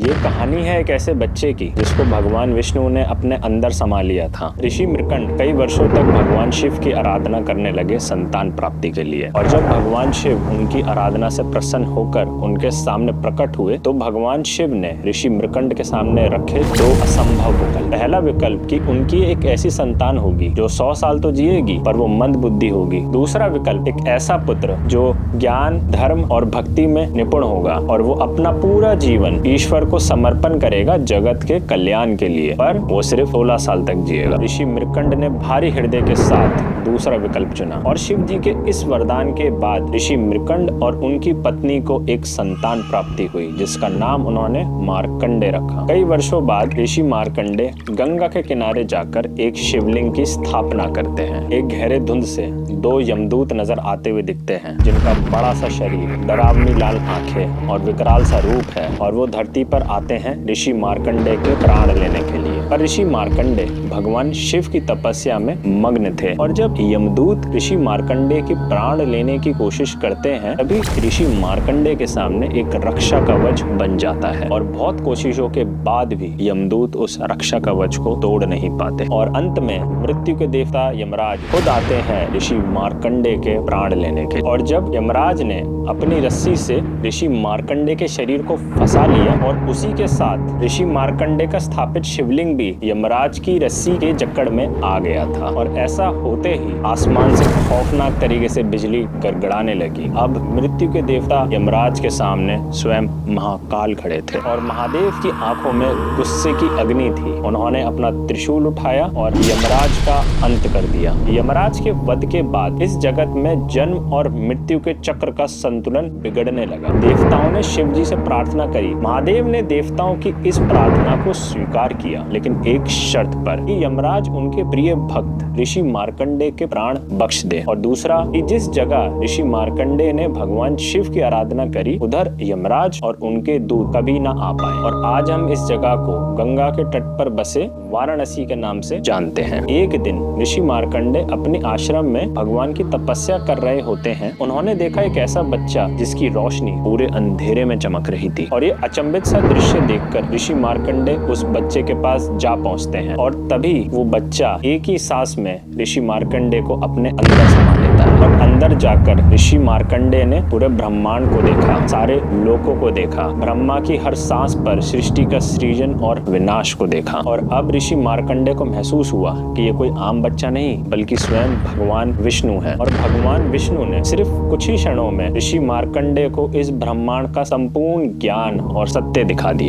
ये कहानी है एक ऐसे बच्चे की जिसको भगवान विष्णु ने अपने अंदर समा लिया था। ऋषि मृकंड कई वर्षों तक भगवान शिव की आराधना करने लगे संतान प्राप्ति के लिए, और जब भगवान शिव उनकी आराधना से प्रसन्न होकर उनके सामने प्रकट हुए तो भगवान शिव ने ऋषि मृकंड के सामने रखे दो असंभव विकल्प। पहला विकल्प कि उनकी एक ऐसी संतान होगी जो 100 साल तो जिएगी पर वो मंद बुद्धि होगी। दूसरा विकल्प एक ऐसा पुत्र जो ज्ञान, धर्म और भक्ति में निपुण होगा और वो अपना पूरा जीवन ईश्वर को समर्पण करेगा जगत के कल्याण के लिए, पर वो सिर्फ 16 साल तक जिएगा। ऋषि मृकंड ने भारी हृदय के साथ दूसरा विकल्प चुना और शिव जी के इस वरदान के बाद ऋषि मृकंड और उनकी पत्नी को एक संतान प्राप्ति हुई जिसका नाम उन्होंने मार्कंडे रखा। कई वर्षों बाद ऋषि मार्कंडे गंगा के किनारे जाकर एक शिवलिंग की स्थापना करते हैं। एक गहरे धुंध से 2 यमदूत नजर आते हुए दिखते हैं जिनका बड़ा सा शरीर, डरावनी लाल आंखें और विकराल सा रूप है, और वो धरती पर आते हैं ऋषि मार्कंडे के प्राण लेने के लिए। पर ऋषि मार्कंडे भगवान शिव की तपस्या में मग्न थे, और जब यमदूत ऋषि मार्कंडे की प्राण लेने की कोशिश करते हैं तभी ऋषि मार्कंडे के सामने एक रक्षा कवच बन जाता है, और बहुत कोशिशों के बाद भी यमदूत उस रक्षा कवच को तोड़ नहीं पाते, और अंत में मृत्यु के देवता यमराज खुद आते हैं ऋषि मार्कंडे के प्राण लेने के। और जब यमराज ने अपनी रस्सी से ऋषि मार्कंडे के शरीर को फंसा लिया और उसी के साथ ऋषि मार्कंडे का स्थापित शिवलिंग भी यमराज की रस्सी के जकड़ में आ गया था, और ऐसा होते ही आसमान से खौफनाक तरीके से बिजली गड़गड़ाने लगी। अब मृत्यु के देवता यमराज के सामने स्वयं महाकाल खड़े थे, और महादेव की आंखों में गुस्से की अग्नि थी। उन्होंने अपना त्रिशूल उठाया और यमराज का अंत कर दिया। यमराज के वध के बाद इस जगत में जन्म और मृत्यु के चक्र का संतुलन बिगड़ने लगा। देवताओं ने शिव जी से प्रार्थना करी। महादेव ने देवताओं की इस प्रार्थना को स्वीकार किया, लेकिन एक शर्त पर कि यमराज उनके प्रिय भक्त ऋषि मार्कंडे के प्राण बख्श दे, और दूसरा कि जिस जगह ऋषि मार्कंडे ने भगवान शिव की आराधना करी उधर यमराज और उनके दूत कभी ना आ पाए। और आज हम इस जगह को गंगा के तट पर बसे वाराणसी के नाम से जानते हैं। एक दिन ऋषि मार्कंडे अपने आश्रम में भगवान की तपस्या कर रहे होते हैं। उन्होंने देखा एक ऐसा बच्चा जिसकी रोशनी पूरे अंधेरे में चमक रही थी, और ये अचंभित सा दृश्य देखकर ऋषि मार्कंडे उस बच्चे के पास जा पहुंचते हैं, और तभी वो बच्चा एक ही सांस में ऋषि मार्कंडे को अपने अंदर समा लेता है। और अंदर जाकर ऋषि मार्कंडे ने पूरे ब्रह्मांड को देखा, सारे लोकों को देखा, ब्रह्मा की हर सांस पर सृष्टि का सृजन और विनाश को देखा। और अब ऋषि मार्कंडे को महसूस हुआ कि ये कोई आम बच्चा नहीं बल्कि स्वयं भगवान विष्णु है, और भगवान विष्णु ने सिर्फ कुछ ही क्षणों में ऋषि मार्कंडे को इस ब्रह्मांड का संपूर्ण ज्ञान और सत्य दिखा दिया।